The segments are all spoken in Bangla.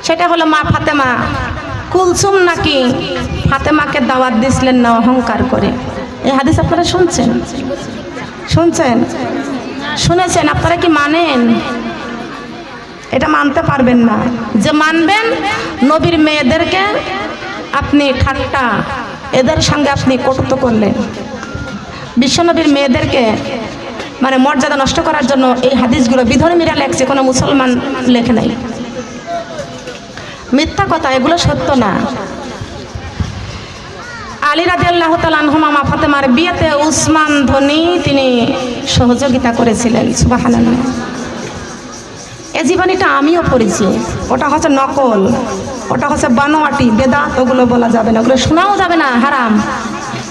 সেটা হলো মা ফাতেমা। কুলসুম নাকি ফাতেমাকে দাওয়াত দিছিলেন না অহংকার করে। এই হাদিস আপনারা শুনছেন? শুনেছেন? আপনারা কি মানেন? এটা মানতে পারবেন না। যে মানবেন, নবীর মেয়েদেরকে আপনি ঠাট্টা, এদের সঙ্গে আপনি কটূক্তি করলেন। বিশ্বনবীর মেয়েদেরকে মানে মর্যাদা নষ্ট করার জন্য এই হাদিসগুলো বিধর্মীরা লেখছে, কোনো মুসলমান লেখে নাই। মিথ্যা কথা, এগুলো সত্য না। আলী রাদিয়াল্লাহু তাআলা আনহু মা ফাতেমার বিয়েতে উসমান ধনী তিনি সহযোগিতা করেছিলেন। সুবহানাল্লাহ। এই জীবনীটা আমিও পড়েছি। ওটা হচ্ছে নকল, ওটা হচ্ছে বানোয়াটি, বেদাত, ওগুলো বলা যাবে না, ওগুলো শোনাও যাবে না, হারাম,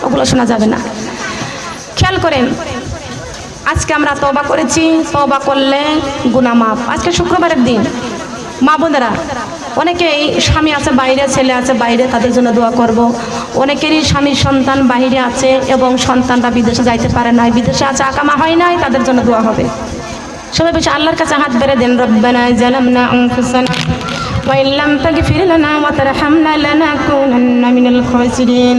ওগুলো শোনা যাবে না। খেয়াল করেন, আজকে আমরা তওবা করেছি, তওবা করলে গুনাহ মাফ। আজকে শুক্রবারের দিন, মা বোনেরা অনেকেই স্বামী আছে বাইরে, ছেলে আছে বাইরে, তাদের জন্য দোয়া করব। অনেকেরই স্বামীর সন্তান বাইরে আছে এবং সন্তানরা বিদেশে যাইতে পারে নাই, বিদেশে আছে, আকামা হয় নাই, তাদের জন্য দোয়া হবে। সবাই বেশি আল্লাহর কাছে হাত বেড়ে দেন। রব্বানা জালামনা আনফুসানা ওয়া ইল্লাম তাগফির লানা ওয়া তারহামনা লানাকুনান্না মিনাল খাসিরিন।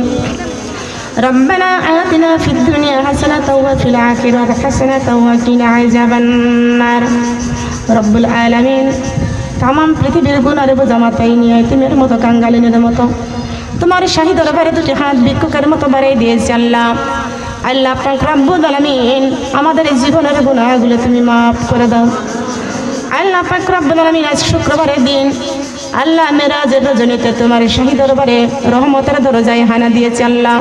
রব্বানা আতিনা ফিদ দুনিয়া হাসানাতাও ওয়া ফিল আখিরাতি হাসানাতাও ওয়া কিনা আযাবান নার। রব্বুল আলামিন, তামাম পৃথিবীর গুনাহের বোঝা মাথায় নিয়ে এতিমের মতো, কাঙ্গালিনের মতো তোমার শাহী দরবারে দুটি হাত ভিক্ষুকের মতো বাড়িয়ে দিয়েছি। আল্লাহ আল্লাহ পাক রব্বুল আলামিন, আমাদের এই জীবনের গুনাহগুলো তুমি মাফ করে দাও। আল্লাহ পাক রব্বুল আলামিন, আজ শুক্রবারের দিন আল্লাহ মেরাজের রজনীতে তোমার শাহী দরবারে রহমতের দরজায় হানা দিয়েছি। আল্লাহ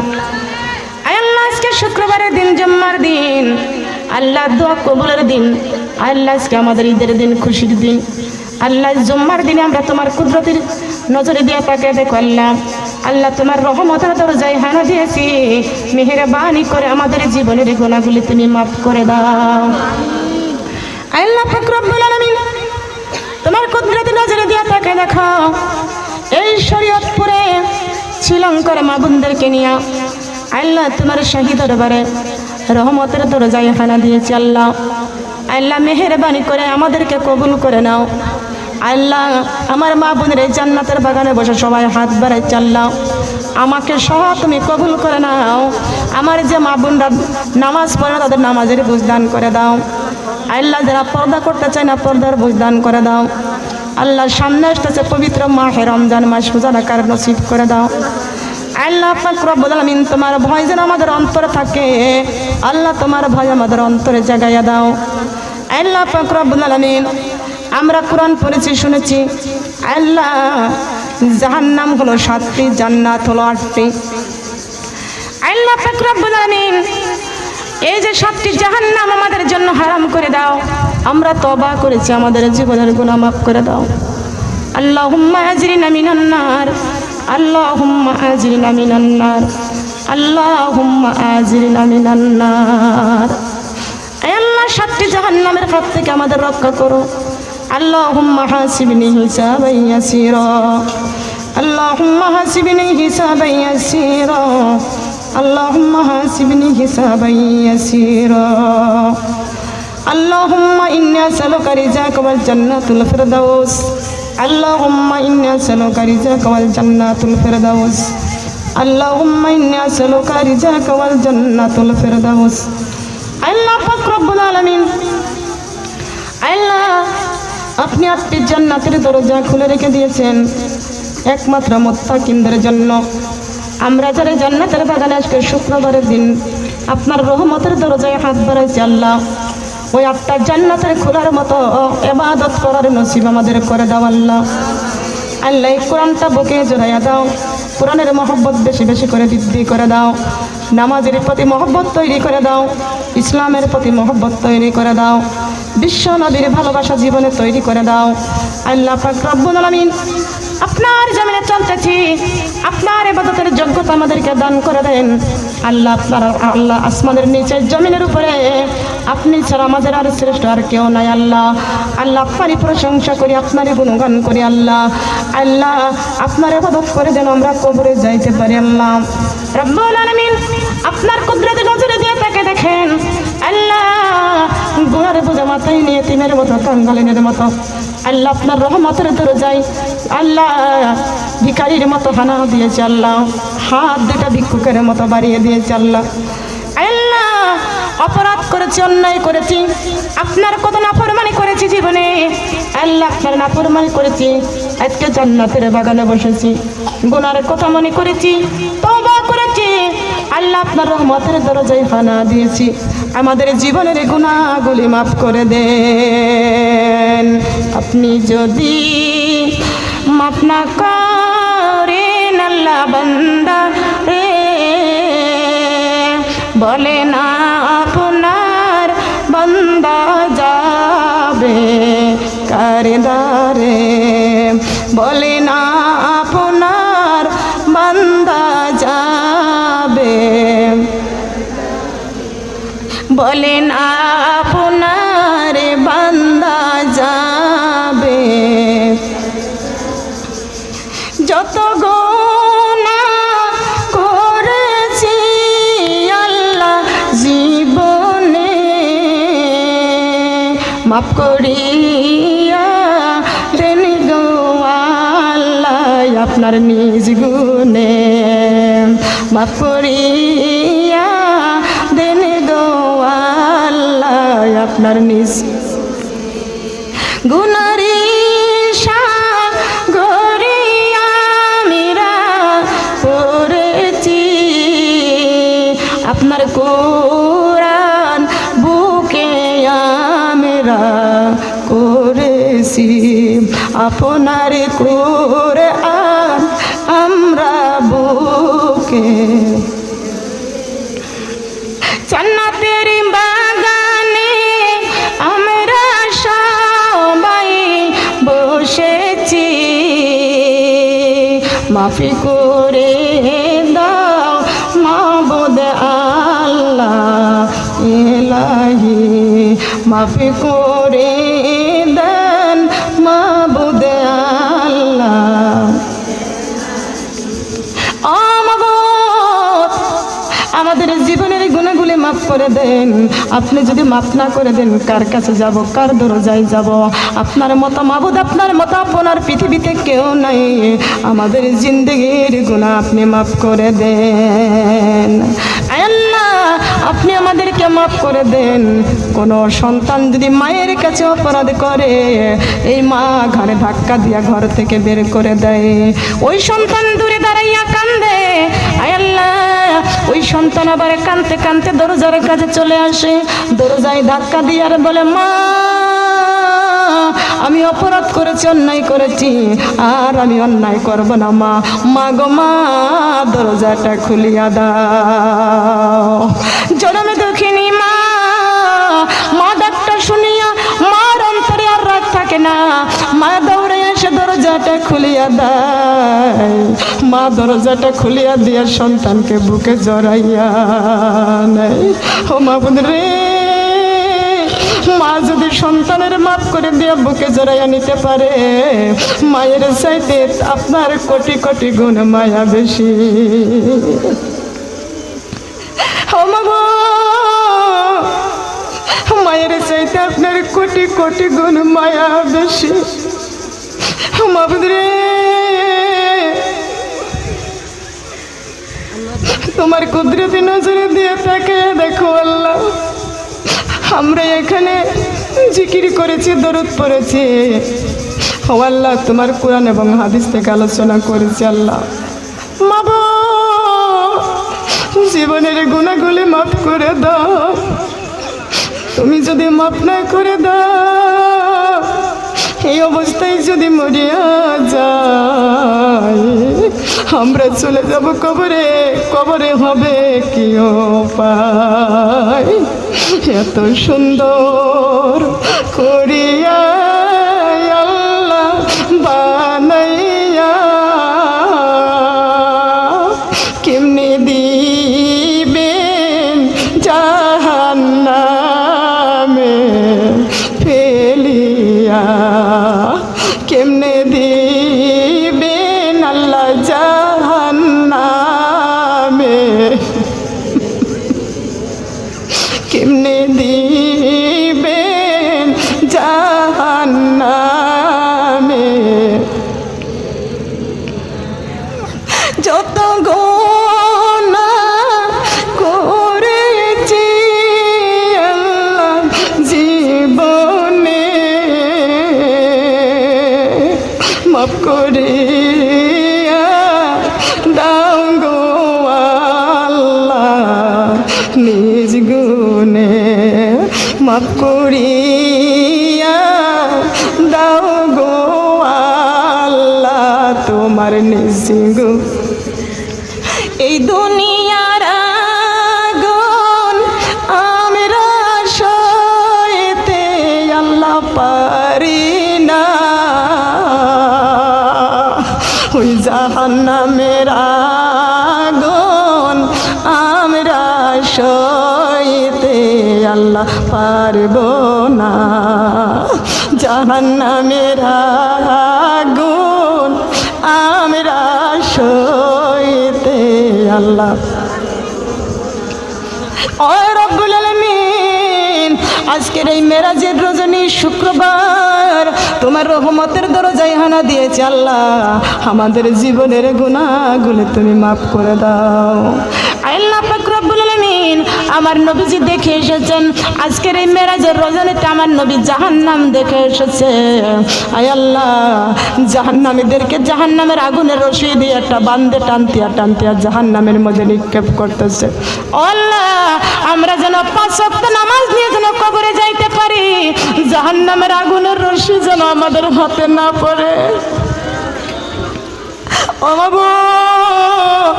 আল্লাহ আজকে শুক্রবারের দিন, জুম্মার দিন, আল্লাহ দোয়া কবুলের দিন। আল্লাহ আজকে আমাদের ঈদের দিন, খুশির দিন। আল্লাহ জুম্মার দিনে আমরা তোমার কুদরতের নজরে দিয়ে তাকে দেখো। আল্লাহ আল্লাহ তোমার রহমতের দরজায় হানা দিয়েছি, মেহেরবানি করে আমাদের জীবনের গুনাহগুলি তুমি মাফ করে দাও। আল্লাহ পাক রব্বুল আলামিন, তোমার কুদরতের নজরে দিয়ে তাকে দেখো। এই শরীয়তপুরে শ্রীলঙ্কার মা বোনদেরকে নিয়ে আল্লাহ তোমার শাহী দরবারে রহমতের দরজায় হানা দিয়েছি। আল্লাহ আল্লাহ মেহেরবানি করে আমাদেরকে কবুল করে নাও। আল্লাহ আমার মা বোনের এই জান্নাতের বাগানে বসে সবাই হাত বাড়াইছে। আল্লাহ আমাকে সহ তুমি কবুল করে নাও। আমার যে মা বোনরা নামাজ পড়ে না, তাদের নামাজের বুঝ দান করে দাও। আল্লাহ যারা পর্দা করতে চায় না, পর্দার বুঝ দান করে দাও। আল্লাহ সামনে আসতেছে পবিত্র মাহে রমজান মাস, রোজা রাখার নসিব করে দাও। আল্লাহ পাক রব্বুল আলামিন, তোমার ভয় যেন আমাদের অন্তরে থাকে। আল্লাহ তোমার ভয় আমাদের অন্তরে জাগাইয়া দাও। আল্লাহ পাক রব্বুল আলামিন, আমরা কোরআন পড়েছি, শুনেছি। আল্লাহ জাহান্নাম হলো 7টি, জান্নাত হলো 8টি। আল্লাহ পাক রব্বুল আলামিন, এই যে 7টি জাহান্নাম আমাদের জন্য হারাম করে দাও। আমরা তওবা করেছি, আমাদের জীবনের গুনাহ মাফ করে দাও। আল্লাহুম্মা আজরিনা মিনান নার, আল্লাহুম্মা আজরিনা মিনান নার, আল্লাহুম্মা আজরিনা মিনান নার। আয় আল্লাহ, 7টি জাহান্নামের হাত থেকে আমাদের রক্ষা করো। আল্লাহুম্মা হাসিবনি হিসাবান ইয়াসীরা, আল্লাহুম্মা হাসিবনি হিসাবান ইয়াসীরা, আল্লাহুম্মা হাসিবনি হিসাবান ইয়াসীরা। আল্লাহুম্মা ইন্নী আসআলুকা রিজাকা ওয়াল জান্নাতুল ফিরদাউস, আল্লাহুম্মা ইন্নী আসআলুকা রিজাকা ওয়াল জান্নাতুল ফিরদাউস, আল্লাহুম্মা ইন্নী আসআলুকা রিজাকা ওয়াল জান্নাতুল ফিরদাউস। আল্লাহ পাক রব্বুল আলামিন, আল্লাহ আপনি 8টি জান্নাতের দরজা খুলে রেখে দিয়েছেন একমাত্র মুত্তাকিনদের জন্য। আমরা যারা জান্নাতের বাগানে আজকে শুক্রবারের দিন আপনার রহমতের দরজায় হাত বাড়াইছি। আল্লাহ ওই 8টা জান্নাতের খোলার মতো ইবাদত করার নসিব আমাদের করে দাও। আল্লাহ আল্লাহ এই কোরআনটা বুকে জড়াইয়া দাও, কোরআনের মহব্বত বেশি বেশি করে বৃদ্ধি করে দাও। নামাজের প্রতি মহব্বত তৈরি করে দাও, ইসলামের প্রতি মহব্বত তৈরি করে দাও, বিশ্ব নবীর ভালোবাসা জীবনে তৈরি করে দাও। আল্লাহ পাক রব্বুল আলামিন, আপনার জমিনে চলতেছি, আপনার ইবাদতের যোগ্যতা আমাদেরকে দান করে দেন। আল্লাহ আপনার আল্লাহ আসমানের নিচে জমিনের উপরে আপনি ছাড়া আমাদের আর শ্রেষ্ঠ আর কেউ নাই। আল্লাহ আল্লাহ আপনারই প্রশংসা করি, আপনারই গুণগান করি। আল্লাহ আল্লাহ আপনার ইবাদত করে যেন আমরা কবরে যাইতে পারি। আল্লাহ রব্বুল আলামিন, আপনার কুদরতে নজরে দিয়ে তাকে দেখেন। আল্লাহ গুনার বোঝা মাথায় নিয়ে এতিমের মতো, কাঙ্গালিনের মতো আল্লাহ আপনার রহমতের দরজায় আল্লাহ ভিখারির মতো হানা দিয়েছে আল্লাহ, হাত দুটা ভিক্ষুকের মতো বাড়িয়ে দিয়েছে আল্লাহ। আল্লাহ অপরাধ করেছি, অন্যায় করেছি, আপনার কত নাফরমানি করেছি জীবনে আল্লাহ, আপনার নাফরমানি করেছি, আজকে জান্নাতের বাগানে বসেছি, গুনার কথা মনে করেছি, তওবা করেছি আল্লাহ, আপনার রহমতের দরজায় হানা দিয়েছি, আমাদের জীবনের গুনাহগুলি মাফ করে দেন। আপনি যদি মাফ না করেন আল্লাহ বান্দা রে, বলে না আপনার বান্দা যাবে কার দ্বারে, বলে না আপনার বান্দা যাবে, বলে না আপনার বান্দা যাবে। যত গুনাহ করেছি আল্লাহ জীবনে মাফ করিয়া দেন গো আল্লাহ আপনার নিজ গুণে, মাফ করিয়া দেন গো আল্লাহ আপনার নিজ গুনারি আপনার কোরআন বুকে আমরা করেছি, আপনার কোরআন আমরা বুকে, জান্নাতের বাগানে আমরা সবাই বসেছি, মাফি করে দাও মাবুদ আল্লাহ ইলাহি, মাফি করে দেন মাবুদ আল্লাহ। আমাদের জীবনের গুনাহগুলি মাফ করে দেন, আপনি যদি মাফ না করে দেন কার কাছে যাব, কার দরজায় যাব? আপনার মতো মাবুদ, আপনার মতো আপনার পৃথিবীতে কেউ নাই, আমাদের জিন্দেগির গুনাহ আপনি মাফ করে দেন আল্লাহ, আপনি আমাদেরকে মাফ করে দেন। কোনো সন্তান যদি মায়ের কাছে অপরাধ করে, এই মা ঘরে ধাক্কা দিয়া ঘর থেকে বের করে দেয়, ওই সন্তান দূরে দাঁড়াইয়া কান্দে, আল্লাহ ওই সন্তান আবার কাঁদতে কাঁদতে দরজার কাছে চলে আসে, দরজায় ধাক্কা দিয়ে আর বলে মা আমি অপরাধ করেছি, অন্যায় করেছি, আর আমি অন্যায় করব না মা, মা গো মা দরজাটা খুলিয়া দাও। জনমে দুঃখিনী মা, মা ডাকটা শুনিয়া মার অন্তরে আর রাগ থাকে না, মা দৌড়ে এসে দরজাটা খুলিয়া দেয়, মা দরজাটা খুলিয়া দিয়ে সন্তানকে বুকে জড়াইয়া নেয়। ও মা রে, মা যদি সন্তানের মাফ করে দিয়ে বুকে জড়াইয়া নিতে পারে, মায়ের চাইতে আপনার কোটি কোটি গুণ মায়া বেশি। ও মা গো, মায়ের চাইতে আপনার কোটি কোটি গুণ মায়া বেশি। মাবুদ রে, তোমার কুদরতি নজরে দিয়ে তাকে দেখো আল্লাহ, আমরা এখানে জিকির করেছি, দরুদ পড়েছি, ও আল্লাহ তোমার কোরআন এবং হাদিস থেকে আলোচনা করেছি আল্লাহ, মাবুদ জীবনের গুনাহগুলি মাফ করে দাও। তুমি যদি মাফ না করে দাও, এই অবস্থায় যদি মরিয়া যায়, আমরা চলে যাব কবরে, কবরে হবে কি উপায়? এত সুন্দর করিয়া আল্লাহ বানাইয়া কেমনে দিবেন জাহান্নামে ফেলিয়া, কেমনে দিবেন আল্লাহ জাহান্নামে, কেমনে দিবেন যত গুনাহ করেছি আল্লাহ জীবনে, মাফ করিয়া দাও গো আল্লাহ নিজ গুণে, মাফ করিয়া দাও গো আল্লাহ তোমার নিজ গুণ। এই দুনিয়ার আগুন আমরা সইতে আল্লাহ পারি না, ওই জাহান্নামের আগুন আমরা সইতে আল্লাহ পারব না, জাহান্নামের আগুন আমরা সইতে আল্লাহ। ও রব্বুল আলামিন, আজকের এই মেরাজের রজনী শুক্রবার তোমার রহমতের দরজায় হানা দিয়েছে আল্লাহ, আমাদের জীবনের গুনাহগুলো তুমি মাফ করে দাও। আল্লাহ পাক রব্বুল আলামিন আমার নবীজি দেখে এসেছেন, আজকের এই মেরাজের রজনীতে আমার নবী জাহান্নাম দেখে এসেছে। আয় আল্লাহ, জাহান্নামীদেরকে জাহান্নামের আগুনের রশি দিয়ে একটা বান্ধে টানতিয়া টানতিয়া জাহান্নামের মধ্যে নিক্ষেপ করতেছে। আল্লাহ, আমরা যেন 5 ওয়াক্ত নামাজ নিয়ে যেন কবরে যাইতে পারি, জাহান্নামের আগুনের রশি যেন আমাদের হাতে না পড়ে। ও মাবুদ,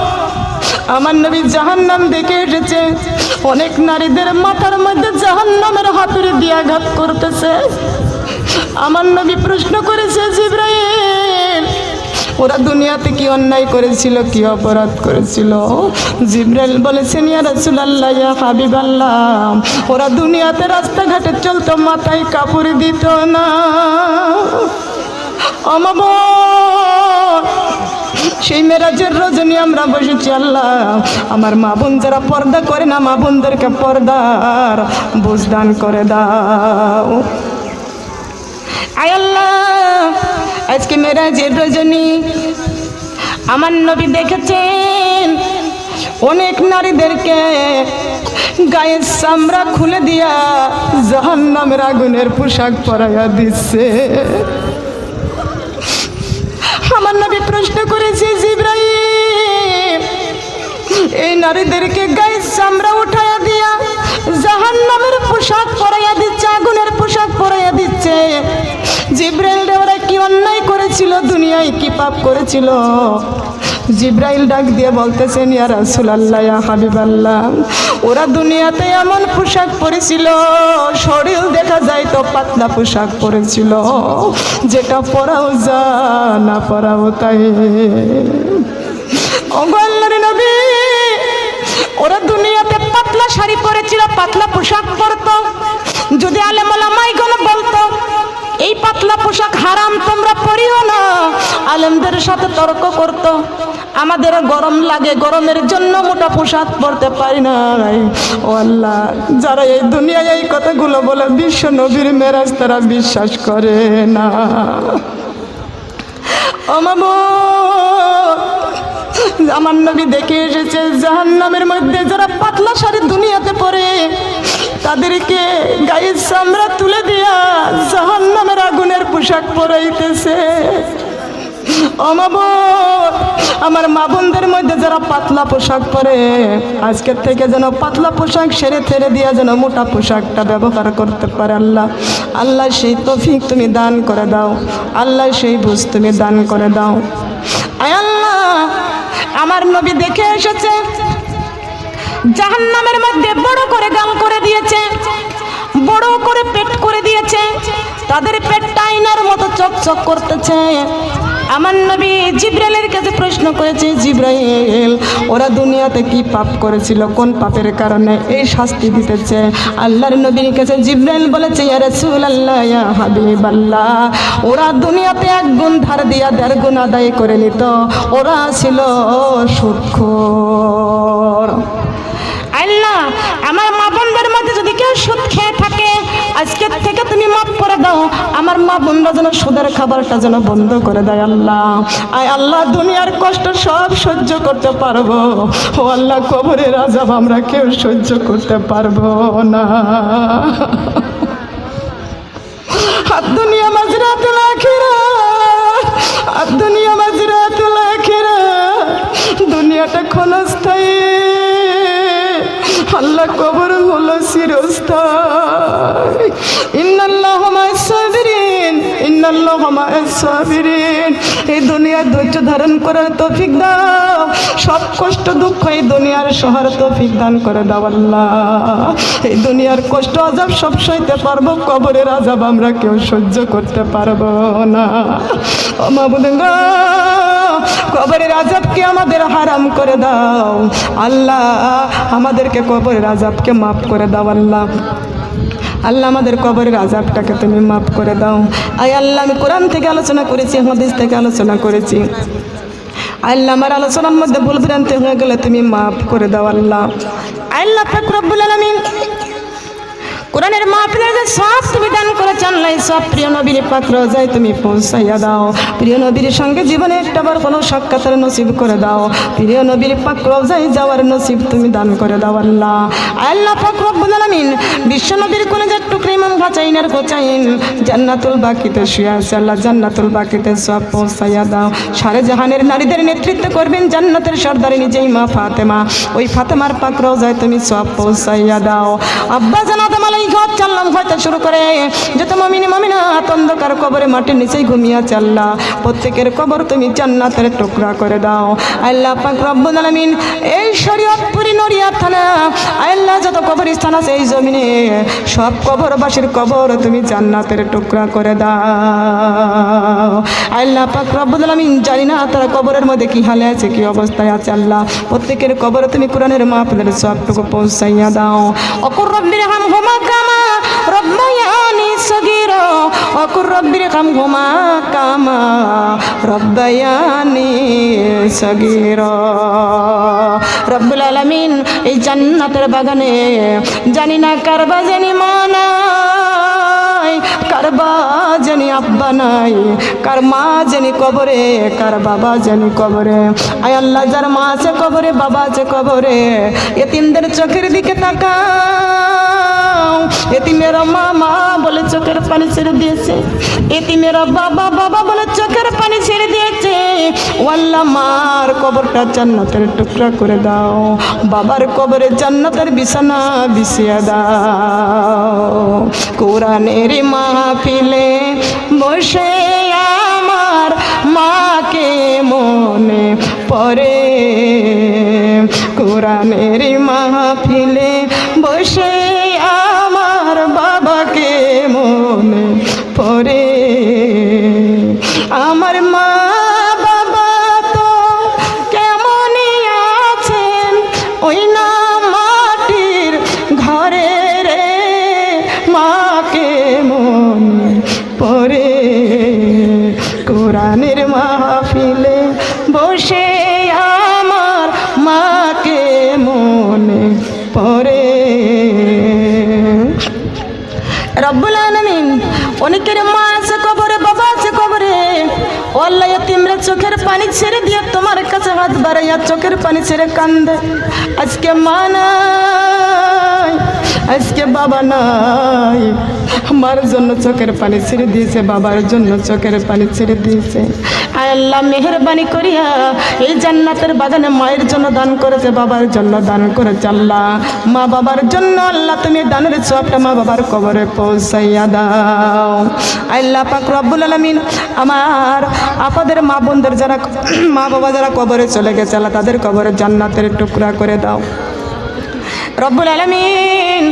আমার নবী জাহান্নাম দেখে এসেছে, অনেক নারীদের মাথার মধ্যে জাহান্নামের হাতুড়ি দিয়ে আঘাত করতেছে। আমার নবী প্রশ্ন করেছে, জিবরাইল ওরা দুনিয়াতে কি অন্যায় করেছিল, কি অপরাধ করেছিল? জিবরাইল বলেছেন, ইয়া রাসূলুল্লাহ, ইয়া হাবিবাল্লাহ, ওরা দুনিয়াতে রাস্তাঘাটে চলতো, মাথায় কাপড় দিত না। সেই মেরাজের রজনী আমরা বসেছি আল্লাহ, আমার মা বোন যারা পর্দা করে না, মা বোনদেরকে পর্দার বুঝ দান করে দাও। আয় আল্লাহ, আজকে মেরাজের রজনী আমার নবী দেখেছেন অনেক নারীদেরকে গায়ের চামড়া খুলে দিয়া জাহান্নামের আগুনের পোশাক পরাইয়া দিচ্ছে। আমার নবী প্রশ্ন করেছে, জিবরাইল এই নারীদেরকে গায়ের চামড়া উঠাইয়া দিয়া জাহান্নামের পোশাক পরাইয়া দিচ্ছে, আগুনের পোশাক পরাইয়া দিচ্ছে, জিবরাইল ওরা কি অন্যায় করেছিল, দুনিয়ায় কি পাপ করেছিল? জিবরাইল ডাক দিয়ে বলতেছেন, ইয়া রাসূলুল্লাহ, ইয়া হাবিবাল্লাহ, ওরা দুনিয়াতে এমন পোশাক পরেছিল, শরীর দেখা যায় তো পাতলা পোশাক পরেছিল, যেটা পরাও যা না পরাও তাই। ও আল্লাহর নবী, ওরা দুনিয়াতে পাতলা শাড়ি পরেছিল, পাতলা পোশাক পরতো। যদি আলেম ওলামাইগণ বলতো এই পাতলা পোশাক হারাম, তোমরা পরিও না, আলেমদের সাথে তর্ক করতো। আমাদের গরম লাগে, গরমের জন্য মোটা পোশাক পরতে পারি না। ও আল্লাহ, যারা এই দুনিয়ায় এই কথাগুলো বলে বিশ্ব নবীর মেরাজ তারা বিশ্বাস করে না। আমার নবী দেখে এসেছে জাহান্নামের মধ্যে যারা পাতলা শাড়ি দুনিয়াতে পরে, তাদেরকে গায়ের চামড়া তুলে দিয়া জাহান্নামের আগুনের পোশাক পরাইতেছে। আমার মা বোনদের মধ্যে যারা পাতলা পোশাক পরে, আজকের থেকে যেন পাতলা পোশাক সেরে থেরে দিয়া যেন মোটা পোশাকটা ব্যবহার করতে পারে। আল্লাহ, আল্লাহ সেই তৌফিক তুমি দান করে দাও, আল্লাহ সেই বুঝ তুমি দান করে দাও। আয় আল্লাহ, আমার নবী দেখে এসেছে জাহান্নামের মধ্যে বড় করে গাল করে দিয়েছে, বড় করে পেট করে দিয়েছে, তাদের পেটটা আয়নার মতো চকচক করতেছে। আমার নবী জিবরাইলের কাছে প্রশ্ন করেছে, জিবরাইল ওরা দুনিয়াতে কি পাপ করেছিল, কোন পাপের কারণে এই শাস্তি দিতেছে? আল্লাহর নবীর কাছে জিবরাইল বলেছে, ইয়া রাসূলুল্লাহ, ইয়া হাবিবাল্লাহ, ওরা দুনিয়াতে 1 গুণ ধার দিয়া 1.5 গুণ আদায় করে নিত, ওরা ছিল সুদখোর। আল্লাহ, আমার মা বোনদের মধ্যে যদি কেউ সুদ খেয়ে থাকে, আজকের থেকে তুমি মাফ করে দাও, আমার মা বোনরা যেন সুদের খাবারটা যেন বন্ধ করে দেয় আল্লাহ। আয় আল্লাহ, দুনিয়ার কষ্ট সব সহ্য করতে পারবো, ও আল্লাহ কবরের আযাব আমরা কেউ সহ্য করতে পারবো না। দুনিয়া মাজরাতুল আখিরাত, দুনিয়া মাজরাতুল আখিরাত, দুনিয়াটা ক্ষণস্থায়ী, আল্লাহ কবর হলো চিরস্থায়ী। ইন্নাল্লাহা মা'আস সাবিরিন, ইন্নাল্লাহা মা'আস সাবিরিন। এই দুনিয়ার ধৈর্য ধারণ করার তৌফিক দাও, সব কষ্ট দুঃখ এই দুনিয়ার সহার তৌফিক দান করে দাও আল্লাহ। এই দুনিয়ার কষ্ট আযাব সব সইতে পারবো, কবরের আযাব আমরা কেউ সহ্য করতে পারবো না। ও মাবুদ গো, কবরের আযাবকে আমাদের হারাম করে দাও আল্লাহ, আমাদেরকে কবরের আযাবকে মাফ করে দাও আল্লাহ। আল্লাহ আমাদের কবরের আযাবটাকে তুমি মাফ করে দাও। আয় আল্লাহ, আমি কোরআন থেকে আলোচনা করেছি, হাদিস থেকে আলোচনা করেছি, আল্লাহ আমার আলোচনার মধ্যে ভুল ভ্রান্তি হয়ে গেলে তুমি মাফ করে দাও আল্লাহ। আল্লাহ পাক রব্বুল আলামিন কোরআনের মাহফিলের যে সব তুমি দান করেছ আল্লাহ, সব প্রিয় নবীর পাক রোজায় তুমি পৌঁছাইয়া দাও। প্রিয় নবীর সঙ্গে জীবনে একটাবার কোনো সাক্ষাতের নসিব করে দাও। প্রিয় নবীর পাক রোজায় যাওয়ার নসিব তুমি দান করে দাও আল্লাহ। আল্লাহ পাক রব্বুল আলামিন বিশ্ব নবীর কলেজের টুকরি ইমাম হুসাইনের হোসাইন জান্নাতুল বাকিতে শুয়ে আছে আল্লাহ, জান্নাতুল বাকিতে সব পৌঁছাইয়া দাও। সারে জাহানের নারীদের নেতৃত্ব করবেন জান্নাতের সর্দারে নিজেই মা ফাতেমা, ওই ফাতেমার পাক রোজায় তুমি সব পৌঁছাইয়া দাও। আব্বা জান আদম আলাইহিস সালাম হইতে শুরু করে যত মুমিন মুমিনাত অন্ধকার কবরে মাটির নিচেই ঘুমিয়ে আছে আল্লাহ, প্রত্যেকের কবর তুমি জান্নাতের টুকরা করে দাও আল্লাহ পাক রব্বুল আলামিন। এই শরীয়তপুরি নড়িয়া থানা আল্লাহ যত কবরস্থান আছে এই জমিনে, সব কবরবাসীর কবর তুমি জান্নাতের টুকরা করে দাও আল্লাহ পাক রব্বুল আলামিন। জানি না তারা কবরের মধ্যে কি হালে আছে, কি অবস্থায় আছে আল্লাহ, প্রত্যেকের কবরে তুমি কোরআনের মাহফিলের সবটুকু পৌঁছাইয়া দাও। অকুর রব্বির হামহুমা কামা রব্বায়ানি সগীরা, অকুর রব্বির হামহুমা কামা রব্বায়ানি সগীরা। রব্বুল আলামিন এই জান্নাতের বাগানে জানি না কারবা জানি মানা, কার বা জানি আব্বা নাই, কার মা জানি কবরে, কার বাবা জানি কবরে। আয় আল্লাহ, যার মা আছে কবরে, বাবা আছে কবরে, এতিমদের চোখের দিকে তাকাও। এতিমের মা মা বলে চোখের পানি ছেড়ে দিয়েছে, এতিমের বাবা বাবা বলে চোখের পানি ছেড়ে দিয়েছে। ও আল্লাহ, মার কবরটা জান্নাতের টুকরা করে দাও, বাবার কবরে জান্নাতের বিছানা বিছিয়ে দাও। কোরআনের মাহফিলে বসে আমার মাকে মনে পড়ে, কোরআনের মাহফিলে বসে আমার বাবাকে মনে পড়ে। আমার মা বাবা তো কেমনই আছেন, ওই না মাটির ঘরে রে, মাকে মনে পড়ে। কোরআনের মাহফিলে বসে আমার মাকে মনে পড়ে। রব্বুল আলামিন অনেকের মা আছে কবরে, বাবা আছে কবরে, ও আল্লাহ এতিমরা চোখের পানি ছেড়ে দিয়ে তোমার কাছে হাত বাড়াইয়া চোখের পানি ছেড়ে কান্দে। আজকে মা নাই, আজকে বাবা নাই, আমার জন্য চোখের পানি ছেড়ে দিয়েছে, বাবার জন্য চোখের পানি ছেড়ে দিয়েছে। আয় আল্লাহ মেহেরবানি করিয়া এই জান্নাতের বাগানে মায়ের জন্য দান করেছে, বাবার জন্য দান করেছে আল্লাহ। মা বাবার জন্য আল্লাহ তুমি দানের সবটা মা বাবার কবরে পৌঁছাইয়া দাও আল্লাহ পাক রব্বুল আলামিন। আমার আপাদের মা বোনদের যারা মা বাবা যারা কবরে চলে গেছে আল্লাহ, তাদের কবরে জান্নাতের টুকরা করে দাও রব্বুল আলামিন।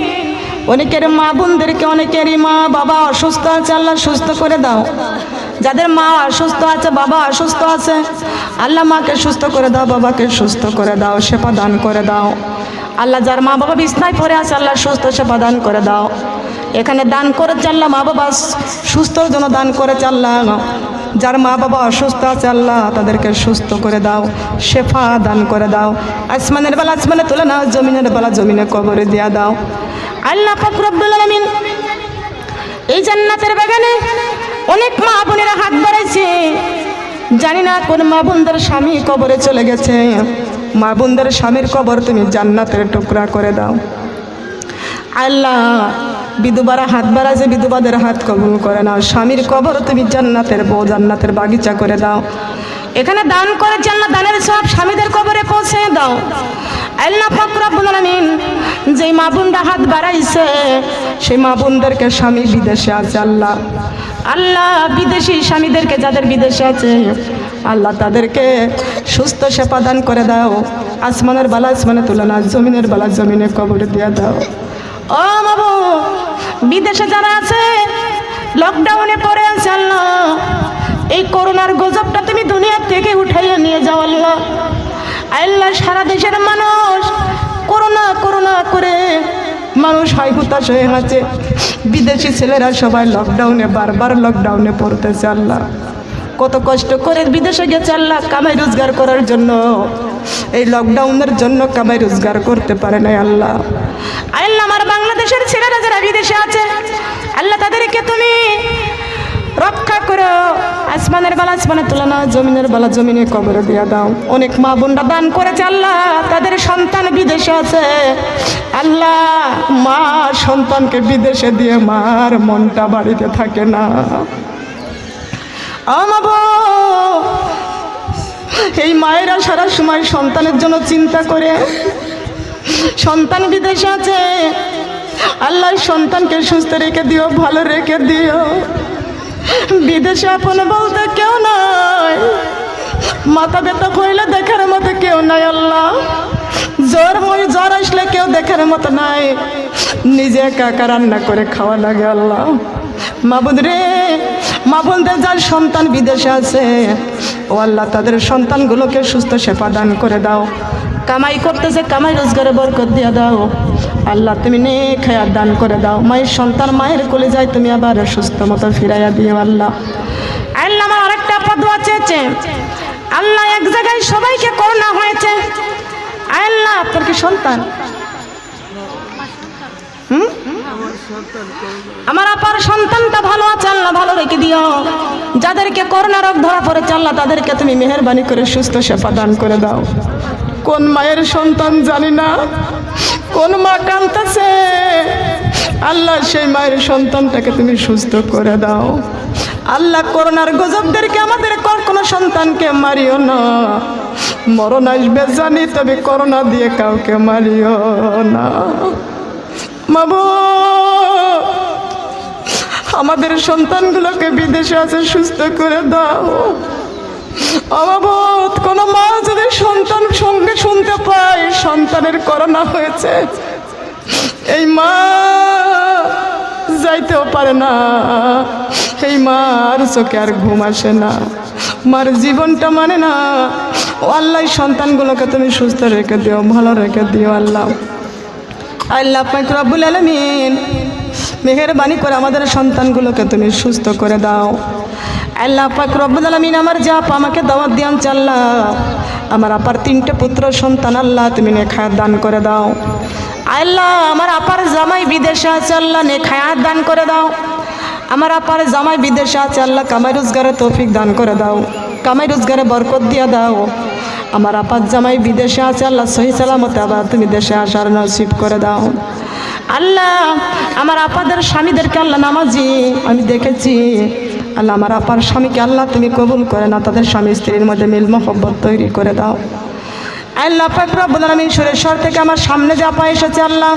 অনেকের মা বোনদেরকে, অনেকেরই মা বাবা অসুস্থ আছে আল্লাহ সুস্থ করে দাও। যাদের মা অসুস্থ আছে, বাবা অসুস্থ আছে আল্লাহ মাকে সুস্থ করে দাও, বাবাকে সুস্থ করে দাও, সেবা দান করে দাও আল্লাহ। যার মা বাবা বিছনায় পড়ে আছে আল্লাহ সুস্থ সেবা দান করে দাও। এখানে দান করেছে আল্লাহ, মা বাবা সুস্থর জন্য দান করেছে আল্লাহ। যার মা বাবা অসুস্থ আছে আল্লাহ তাদেরকে সুস্থ করে দাও, শেফা দান করে দাও। আসমানের বেলা আসমানে তুলে নাও, জমিনের বেলা জমিনে কবরে দিয়া দাও আল্লাহ পাক রব্বুল আলামিন। এই জান্নাতের বাগানে অনেক মা বোনেরা হাত বাড়াইছে, জানি না কোন মা বোনদের স্বামী কবরে চলে গেছে। মা বোনদের স্বামীর কবর তুমি জান্নাতের টুকরা করে দাও আল্লাহ। বিধবারা হাত বাড়াইছে, বিধবাদের হাত কবুল করে নাও। স্বামীর কবর তুমি জান্নাতের বউ, জান্নাতের বাগিচা করে দাও। এখানে দান করে জান্নাত দানের সব স্বামীদের কবরে পৌঁছে দাও আল্লাহ পাক রব্বুল আলামিন। যেই মা বোনরা হাত বাড়াইছে সেই মা বোনদেরকে স্বামী বিদেশে আছে আল্লাহ, আল্লাহ বিদেশি স্বামীদেরকে যাদের বিদেশে আছে আল্লাহ তাদেরকে সুস্থ সেবা দান করে দাও। আসমানের বালা আসমানে তুলে না, জমিনের বালা জমিনে কবরে দিয়ে দাও। ও বাবু বিদেশে যারা আছে লকডাউনে পড়ে আছে আল্লাহ, এই করোনার গজবটা তুমি দুনিয়া থেকে উঠাইয়া নিয়ে যাও আল্লাহ। আল্লাহ সারা দেশের মানুষ করোনা করোনা করে মানুষ হয় হুতাশ হয়ে আছে। বিদেশি ছেলেরা সবাই লকডাউনে বারবার লকডাউনে পড়তেছে আল্লাহ। কত কষ্ট করে বিদেশে গেছে আল্লাহ কামাই রোজগার করার জন্য, এই লকডাউনের জন্য কামাই রোজগার করতে পারে নাই আল্লাহ। আল্লাহ আমার বাংলাদেশের ছেলেরা যারা বিদেশে আছে আল্লাহ তাদেরকে তুমি রক্ষা করো। আসমানের বালা আসমানে তুলে নাও, জমিনের বালা জমিনে কবরে দিয়ে দাও। অনেক মা বোনরা দান করেছে আল্লাহ, তাদের সন্তান বিদেশে আছে আল্লাহ। মা সন্তানকে বিদেশে দিয়ে মার মনটা বাড়িতে থাকে না। এই মায়েরা সারা সময় সন্তানের জন্য চিন্তা করে, সন্তান বিদেশে আছে আল্লাহ সন্তানকে সুস্থ রেখে দিও, ভালো রেখে দিও। বিদেশে আপন বলতে কেউ নাই, মাথা ব্যথা হইলে দেখার মতো কেউ নাই আল্লাহ। জ্বর আসলে কেউ দেখার মতো নাই, নিজে একা একা রান্না করে খাওয়া লাগে আল্লাহ। মা বোন রে, মা বোনদের যার সন্তান বিদেশে আছে ও আল্লাহ তাদের সন্তানগুলোকে সুস্থ সেবা দান করে দাও। কামাই করতেছে কামাই রোজগারে বরকত দিয়ে দাও আল্লাহ। তুমি নেক হায়াত দান করে দাও। মায়ের সন্তান মায়ের কোলে যায় তুমি আবার সুস্থ মতো ফিরাইয়া দিও আল্লাহ। আল্লাহ আমার আরেকটা দোয়া চেয়েছে আল্লাহ, এক জায়গায় সবাইকে করোনা হয়েছে আল্লাহ। আপনার কি সন্তান? আমার আপার সন্তানটা ভালো আছে আল্লাহ, ভালো রেখে দিও। যাদেরকে করোনা রোগ ধরা পড়েছে আল্লাহ তাদেরকে তুমি মেহেরবানি করে সুস্থ সেবা দান করে দাও। কোন মায়ের সন্তান জানি না, কোন মা কাঁদতেছে আল্লাহ, সেই মায়ের সন্তানটাকে তুমি সুস্থ করে দাও আল্লাহ। করোনার গজবদেরকে আমাদের কোনো সন্তানকে মারিও না। মরণ আসবে জানি, তবে করোনা দিয়ে কাউকে মারিও না। মাবু আমাদের সন্তানগুলোকে বিদেশে আছে সুস্থ করে দাও। অবাবত কোনো মা যদি সন্তান সঙ্গে শুনতে পায় সন্তানের করোনা হয়েছে, এই মা যাইতেও পারে না, এই মার চোখে আর ঘুম আসে না, মার জীবনটা মানে না। ও আল্লাহ সন্তানগুলোকে তুমি সুস্থ রেখে দিও, ভালো রেখে দিও আল্লাহ। আল্লাহ পাক রব্বুল আলামিন মেহেরবানি করে আমাদের সন্তানগুলোকে তুমি সুস্থ করে দাও আল্লাহ পাক রব্বুল আলামিন। আমার যে আপা আমাকে দাওয়াত দিয়ান আল্লাহ, আমার আপার 3টে পুত্র সন্তান আল্লাহ তুমি নেক হায়াত দান করে দাও আল্লাহ। আমার আপার জামাই বিদেশে আছে আল্লাহ, নেক হায়াত দান করে দাও। আমার আপার জামাই বিদেশে আছে আল্লাহ, কামাই রোজগারে তৌফিক দান করে দাও, কামাই রোজগারে বরকত দিয়া দাও। আমার আপার জামাই বিদেশে আছে আল্লাহ, সহি সালামতে আবার তুমি দেশে আসার নসিব করে দাও আল্লাহ। আমার আপাদের স্বামীদেরকে আল্লাহ নামাজি আমি দেখেছি আল্লাহ, আমার আপার স্বামীকে আল্লাহ তুমি কবুল করে না, তাদের স্বামী স্ত্রীর মধ্যে মিল মহব্বত তৈরি করে দাও আল্লাহ পাক রব্বুল আলামিন। সুরেশ্বর থেকে আমার সামনে যে আপা এসেছে আল্লাহ,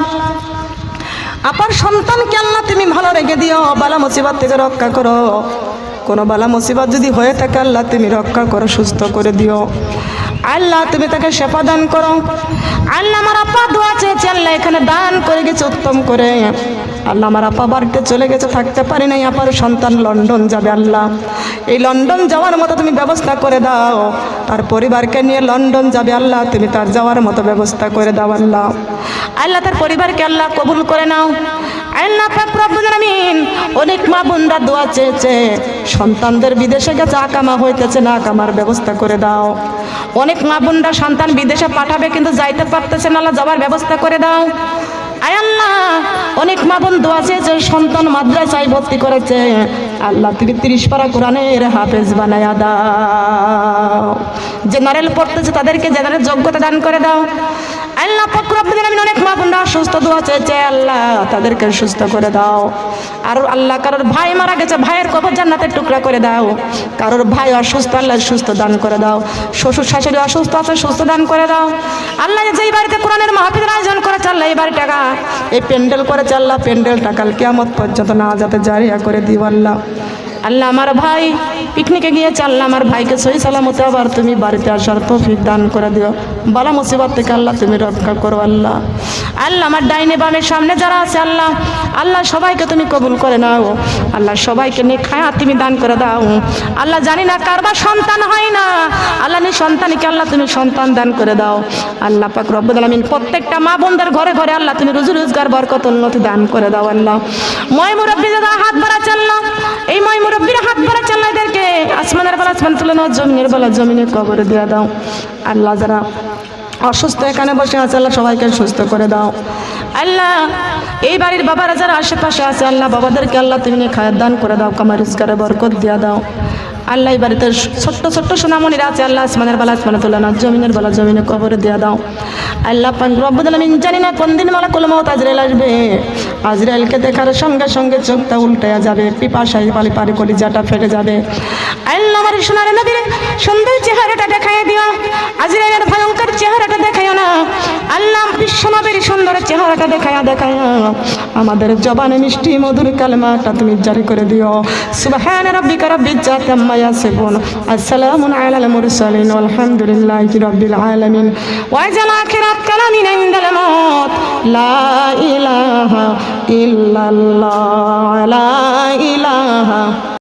আপার সন্তানকে আল্লাহ তুমি ভালো রেখে দিও, বালা মুসিবত থেকে রক্ষা করো। কোনো বালা মুসিবত যদি হয়ে থাকে আল্লাহ তুমি রক্ষা করো, সুস্থ করে দিও আল্লাহ। তুমি তাকে সেবা দান করো আল্লাহ। আমার আপা দোয়া চেয়েছে আল্লাহ, এখানে দান করে গেছে উত্তম করে আল্লাহ। আমার আপা বাড়িতে চলে গেছে, থাকতে পারি নাই, আপার সন্তান লন্ডন যাবে আল্লাহ। এই লন্ডন যাওয়ার মতো তুমি ব্যবস্থা করে দাও, তার পরিবারকে নিয়ে লন্ডন যাবে আল্লাহ, তুমি তার যাওয়ার মতো ব্যবস্থা করে দাও আল্লাহ। আল্লাহ তার পরিবারকে আল্লাহ কবুল করে নাও আল্লাহ পাক রব্বুল আলামিন। অনেক মা বোনরা দোয়া চেয়েছে সন্তানদের বিদেশে গেছে, আকামা হইতেছে না, আকামার ব্যবস্থা করে দাও। অনেক মা বোনরা সন্তান বিদেশে পাঠাবে কিন্তু যাইতে পারতেছে না, আল্লাহ যাওয়ার ব্যবস্থা করে দাও আয় আল্লাহ, অনেক মা বন্ধু আছে যে সন্তান মাদ্রাসায় ভর্তি করেছে, আল্লাহ তুমি 30 পারা কোরআনের হাফেজ বানায়া দাও। জেনারেল পড়তেছে তাদেরকে জেনারেল যোগ্যতা দান করে দাও। আল্লাহ পাক রব্বুল আলামিন, অনেক মা বোনরা অসুস্থ দোয়া চেয়েছে, আল্লাহ তাদেরকে সুস্থ করে দাও। আর আল্লাহ কারোর ভাই মারা গেছে, ভাইয়ের কবর জান্নাতের টুকরা করে দাও। কারোর ভাই অসুস্থ, আল্লাহ সুস্থ দান করে দাও। শ্বশুর শাশুড়ি অসুস্থ আছে, সুস্থ দান করে দাও। আল্লাহ যেই বাড়িতে কোরআনের মাহফিলের আয়োজন করেছে, আল্লাহ এই বাড়ি টাকা এই প্যান্ডেল করেছে, আল্লাহ প্যান্ডেলটা কাল কিয়ামত পর্যন্ত না যাতে জারিয়া করে দিও আল্লাহ। আল্লাহ আমার ভাই পিকনিকে গিয়েছে, আল্লাহ আমার ভাইকে সহি সালামতে আবার তুমি বাড়িতে আসার তৌফিক দান করে দিও। বালা মুসিবত থেকে আল্লাহ তুমি রক্ষা করো আল্লাহ। আল্লাহ আমার ডাইনে বামের সামনে যারা আছে, আল্লাহ আল্লাহ সবাইকে তুমি কবুল করে নাও। আল্লাহ সবাইকে নিয়ে খায়া তুমি দান করে দাও। আল্লাহ জানি না কারবার সন্তান হয় না, আল্লাহ নি সন্তানকে আল্লাহ তুমি সন্তান দান করে দাও। আল্লাহ পাক রব্বুল আলামিন প্রত্যেকটা মা বোনদের ঘরে ঘরে আল্লাহ তুমি রুজি রোজগার বরকত উন্নতি দান করে দাও আল্লাহ। মই মুরব্বী যারা হাত বাড়াচ্ছে আল্লাহ, এই মই মুরব্বীর হাত বাড়াচ্ছে আল্লাহ, এদেরকে আসমানের বেলা আসমান তুলে নাও, জমিনের বেলা জমিনে কবরে দিয়ে দাও আল্লাহ। যারা অসুস্থ এখানে বসে আছে, আল্লাহ সবাইকে সুস্থ করে দাও আল্লাহ। এই বাড়ির বাবারা যারা আশেপাশে আছে, আল্লাহ বাবাদেরকে আল্লাহ তুমি খায়ের দান করে দাও, কামার রোজগারে বরকত দিয়া দাও আল্লাহ। এই বাড়িতে ছোট্ট ছোট্ট সোনামণিরা আছে, আল্লাহ আসমানের বেলা আসমানে তুলে নাও, জমিনের বেলা জমিনে কবরে দিয়া দাও আল্লাহ পাক রব্বুল আলামিন। জানি না কোন দিন মালাকুল মউত আজরাইল আসবে, আজরাইলকে দেখার সঙ্গে সঙ্গে চোখটা উল্টায়া যাবে, পিপাসায় পালি পারি কলিজাটা ফেটে যাবে আল্লাহ। আমার সোনার নবীর সুন্দর চেহারাটা দেখাইয়া দিও, আজরাইলের ভয়ঙ্কর চেহারাটা দেখাইও না আল্লাহ। বিশ্ব নবীর সুন্দর চেহারাটা দেখাইয়া আমাদের জবানে মিষ্টি মধুর কালেমাটা তুমি জারি করে দিও। সুবহান রাব্বিকা রাব্বিল ইজ্জাতি আম্মা ইয়াসিফুন, আসসালামুন আলাল মুরসালিন, আলহামদুলিল্লাহি রাব্বিল আলামিন। ওয়া জাল আখিরাত কালামিনা ইনদাল মাউত, লা ইলাহা ইল্লাল্লাহ, লা ইলাহা